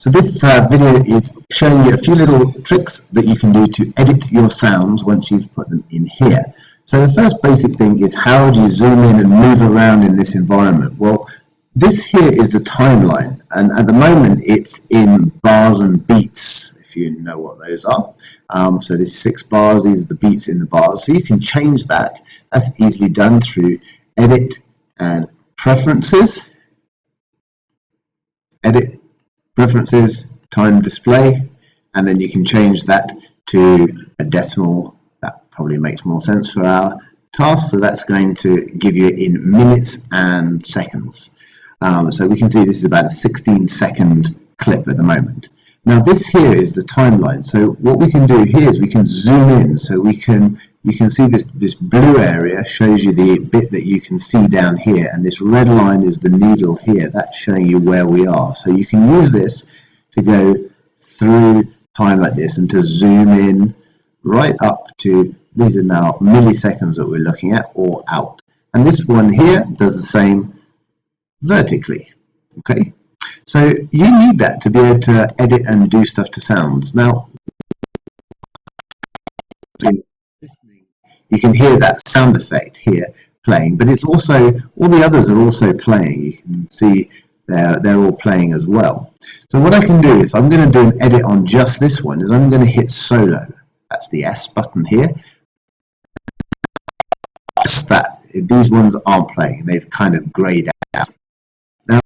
So this video is showing you a few little tricks that you can do to edit your sounds once you've put them in here. So the first basic thing is, how do you zoom in and move around in this environment? Well, this here is the timeline, and at the moment it's in bars and beats, if you know what those are. So there's 6 bars, these are the beats in the bars. So you can change that. That's easily done through Edit and Preferences. Edit, Preferences, Time Display, and then you can change that to a decimal. That probably makes more sense for our task. So that's going to give you in minutes and seconds. So we can see this is about a 16-second clip at the moment. Now this here is the timeline. So what we can do here is we can zoom in. So you can see this blue area shows you the bit that you can see down here, and this red line is the needle here. That's showing you where we are. So you can use this to go through time like this and to zoom in right up to, these are now milliseconds that we're looking at, or out. And this one here does the same vertically. Okay, so you need that to be able to edit and do stuff to sounds. Now you can hear that sound effect here playing, but it's also, all the others are also playing. You can see they're all playing as well. So what I can do, if I'm going to do an edit on just this one, is I'm going to hit solo. That's the S button here. Just that, these ones aren't playing, they've kind of grayed out. Now,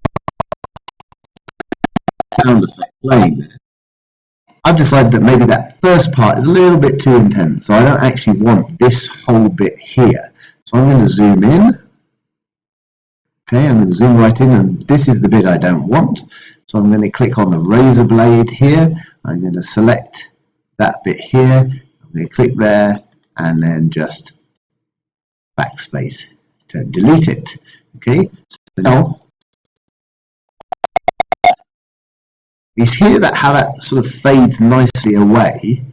sound effect playing there. I've decided that maybe that first part is a little bit too intense, so I don't actually want this whole bit here. So I'm going to zoom in. Okay, I'm going to zoom right in, and this is the bit I don't want. So I'm going to click on the razor blade here. I'm going to select that bit here. I'm going to click there, and then just backspace to delete it. Okay, so now you hear that, how that sort of fades nicely away.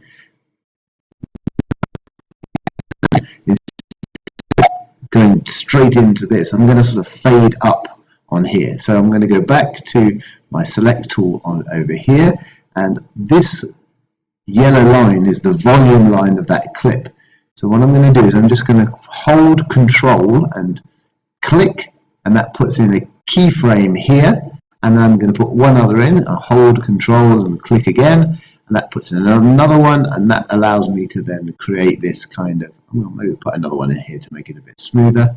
Going straight into this, I'm going to sort of fade up on here. So I'm going to go back to my select tool on over here, and this yellow line is the volume line of that clip. So what I'm going to do is I'm just going to hold Control and click, and that puts in a keyframe here, and then I'm going to put one other in. I'll hold Control and click again, and that puts in another one, and that allows me to then create this kind of, well, maybe put another one in here to make it a bit smoother.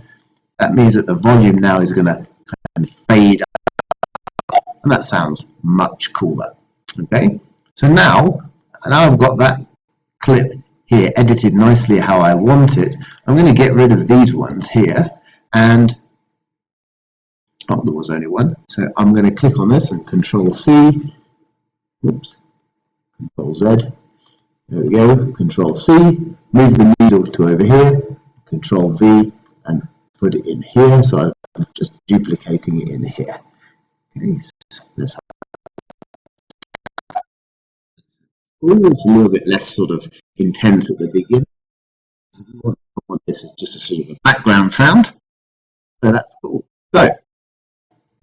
That means that the volume now is going to kind of fade up, and that sounds much cooler. Okay, so now I've got that clip here edited nicely how I want it. I'm going to get rid of these ones here, and oh, there was only one. So I'm going to click on this and Control C. Oops. Control Z. There we go. Control C. Move the needle to over here. Control V and put it in here. So I'm just duplicating it in here. Okay. So let's always a little bit less sort of intense at the beginning. So I want this as just a sort of a background sound. So that's cool. So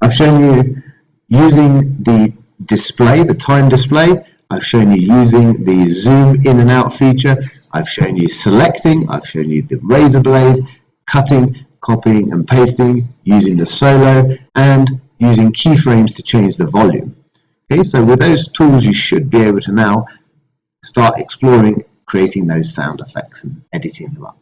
I've shown you using the display, the time display. I've shown you using the zoom in and out feature. I've shown you selecting. I've shown you the razor blade, cutting, copying and pasting, using the solo, and using keyframes to change the volume. Okay, so with those tools you should be able to now start exploring creating those sound effects and editing them up.